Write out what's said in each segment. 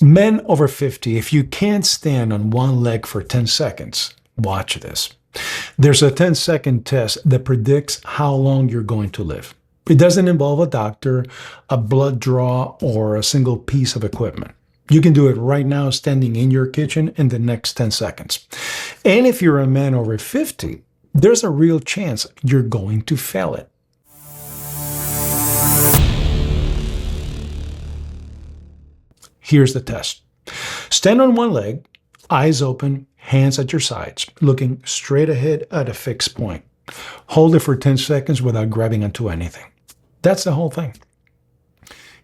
Men over 50, if you can't stand on one leg for 10 seconds, watch this. There's a 10-second test that predicts how long you're going to live. It doesn't involve a doctor, a blood draw, or a single piece of equipment. You can do it right now standing in your kitchen in the next 10 seconds. And if you're a man over 50, there's a real chance you're going to fail it. Here's the test. Stand on one leg, eyes open, hands at your sides, looking straight ahead at a fixed point. Hold it for 10 seconds without grabbing onto anything. That's the whole thing.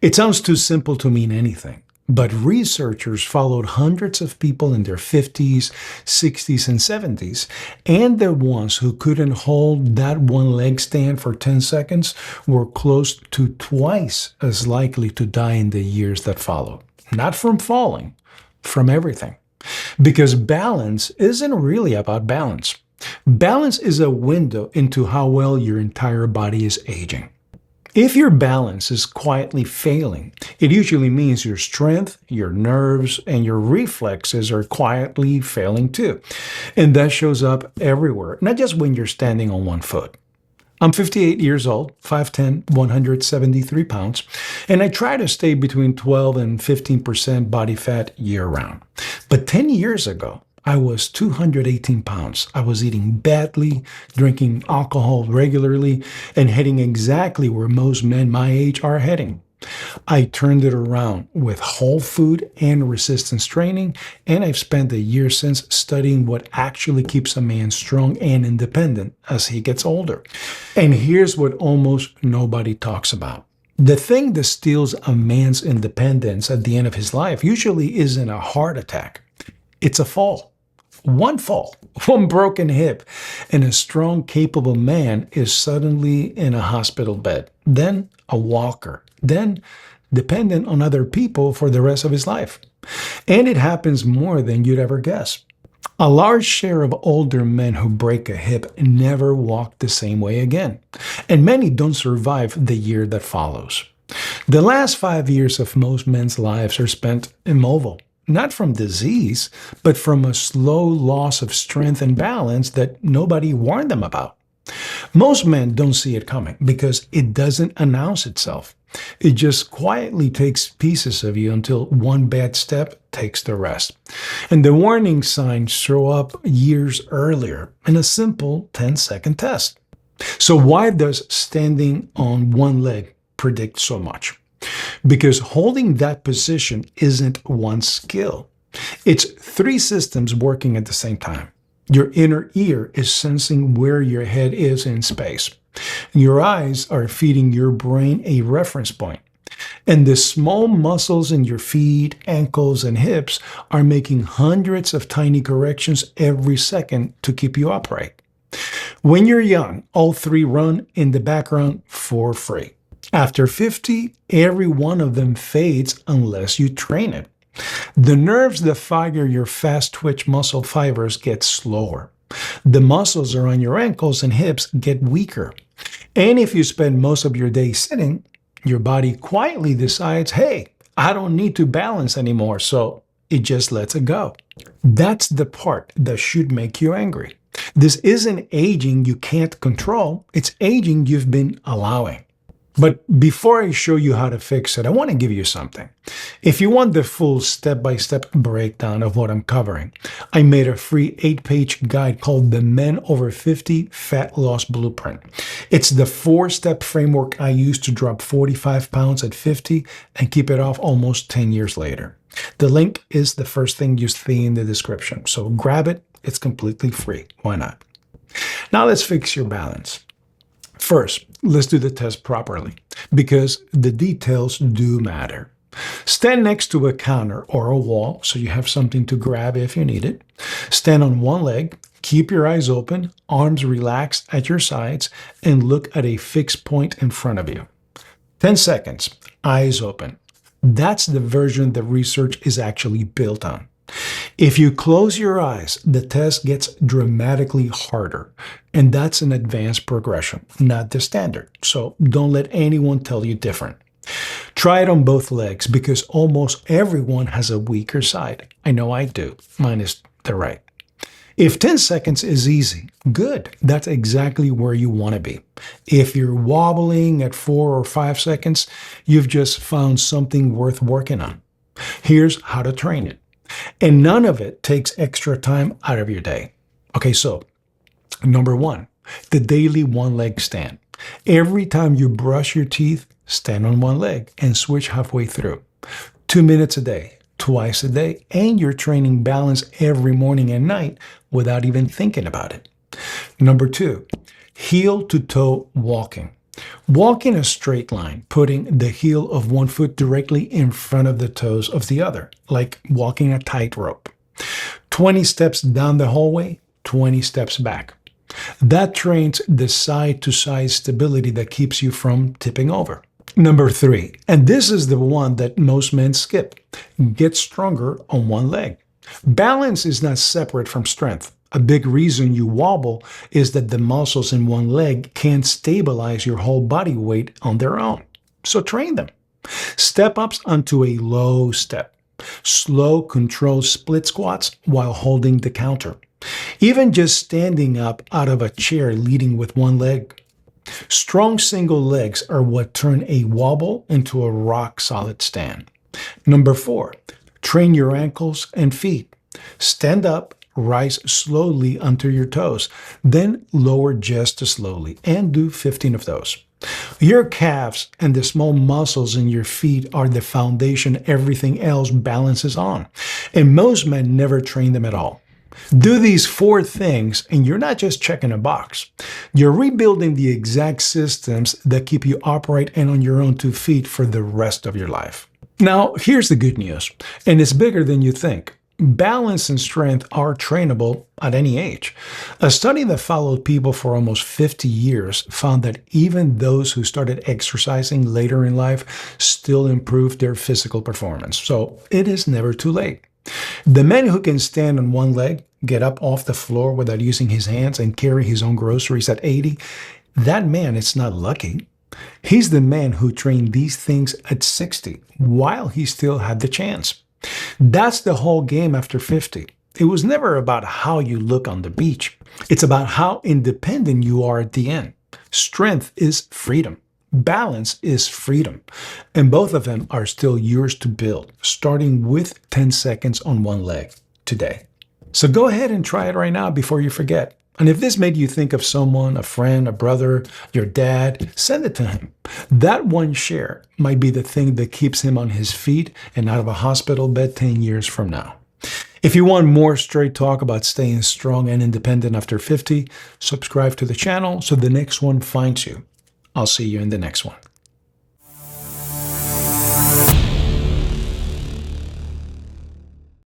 It sounds too simple to mean anything, but researchers followed hundreds of people in their 50s, 60s, and 70s, and the ones who couldn't hold that one leg stand for 10 seconds were close to twice as likely to die in the years that followed. Not from falling, from everything. Because balance isn't really about balance. Balance is a window into how well your entire body is aging. If your balance is quietly failing, it usually means your strength, your nerves, and your reflexes are quietly failing too. And that shows up everywhere, not just when you're standing on one foot. I'm 58 years old, 5'10", 173 pounds, and I try to stay between 12 and 15% body fat year-round. But 10 years ago, I was 218 pounds. I was eating badly, drinking alcohol regularly, and heading exactly where most men my age are heading. I turned it around with whole food and resistance training, and I've spent a year since studying what actually keeps a man strong and independent as he gets older. And here's what almost nobody talks about. The thing that steals a man's independence at the end of his life usually isn't a heart attack. It's a fall. One fall, one broken hip, and a strong, capable man is suddenly in a hospital bed, then a walker, then dependent on other people for the rest of his life. And it happens more than you'd ever guess. A large share of older men who break a hip never walk the same way again, and many don't survive the year that follows. The last 5 years of most men's lives are spent immobile. Not from disease, but from a slow loss of strength and balance that nobody warned them about. Most men don't see it coming because it doesn't announce itself. It just quietly takes pieces of you until one bad step takes the rest. And the warning signs show up years earlier in a simple 10-second test. So why does standing on one leg predict so much? Because holding that position isn't one skill. It's 3 systems working at the same time. Your inner ear is sensing where your head is in space. Your eyes are feeding your brain a reference point. And the small muscles in your feet, ankles, and hips are making hundreds of tiny corrections every second to keep you upright. When you're young, all 3 run in the background for free. After 50, every one of them fades unless you train it. The nerves that fire your fast twitch muscle fibers get slower. The muscles around your ankles and hips get weaker. And if you spend most of your day sitting, your body quietly decides, hey, I don't need to balance anymore, so it just lets it go. That's the part that should make you angry. This isn't aging you can't control, it's aging you've been allowing. But before I show you how to fix it, I want to give you something. If you want the full step-by-step breakdown of what I'm covering, I made a free 8-page guide called the Men Over 50 Fat Loss Blueprint. It's the 4-step framework I use to drop 45 pounds at 50 and keep it off almost 10 years later. The link is the first thing you see in the description, so grab it. It's completely free. Why not? Now let's fix your balance. First, let's do the test properly, because the details do matter. Stand next to a counter or a wall so you have something to grab if you need it. Stand on one leg, keep your eyes open, arms relaxed at your sides, and look at a fixed point in front of you. 10 seconds, eyes open. That's the version the research is actually built on. If you close your eyes, the test gets dramatically harder, and that's an advanced progression, not the standard. So don't let anyone tell you different. Try it on both legs because almost everyone has a weaker side. I know I do. Mine is the right. If 10 seconds is easy, good. That's exactly where you want to be. If you're wobbling at 4 or 5 seconds, you've just found something worth working on. Here's how to train it. And none of it takes extra time out of your day. Okay, so number 1, the daily one leg stand. Every time you brush your teeth, stand on one leg and switch halfway through. 2 minutes a day, twice a day, and you're training balance every morning and night without even thinking about it. Number 2, heel to toe walking. Walk in a straight line, putting the heel of one foot directly in front of the toes of the other, like walking a tightrope. 20 steps down the hallway, 20 steps back. That trains the side-to-side stability that keeps you from tipping over. Number 3, and this is the one that most men skip, get stronger on one leg. Balance is not separate from strength. A big reason you wobble is that the muscles in one leg can't stabilize your whole body weight on their own. So train them. Step ups onto a low step. Slow, controlled split squats while holding the counter. Even just standing up out of a chair leading with one leg. Strong single legs are what turn a wobble into a rock-solid stand. Number 4, train your ankles and feet. Stand up, rise slowly onto your toes, then lower just as slowly, and do 15 of those. Your calves and the small muscles in your feet are the foundation everything else balances on, and most men never train them at all. Do these 4 things, and you're not just checking a box. You're rebuilding the exact systems that keep you upright and on your own 2 feet for the rest of your life. Now, here's the good news, and it's bigger than you think. Balance and strength are trainable at any age. A study that followed people for almost 50 years found that even those who started exercising later in life still improved their physical performance. So it is never too late. The man who can stand on one leg, get up off the floor without using his hands, and carry his own groceries at 80, that man is not lucky. He's the man who trained these things at 60 while he still had the chance. That's the whole game after 50. It was never about how you look on the beach. It's about how independent you are at the end. Strength is freedom. Balance is freedom. And both of them are still yours to build, starting with 10 seconds on one leg today. So go ahead and try it right now before you forget. And if this made you think of someone, a friend, a brother, your dad, send it to him. That one share might be the thing that keeps him on his feet and out of a hospital bed 10 years from now. If you want more straight talk about staying strong and independent after 50, subscribe to the channel so the next one finds you. I'll see you in the next one.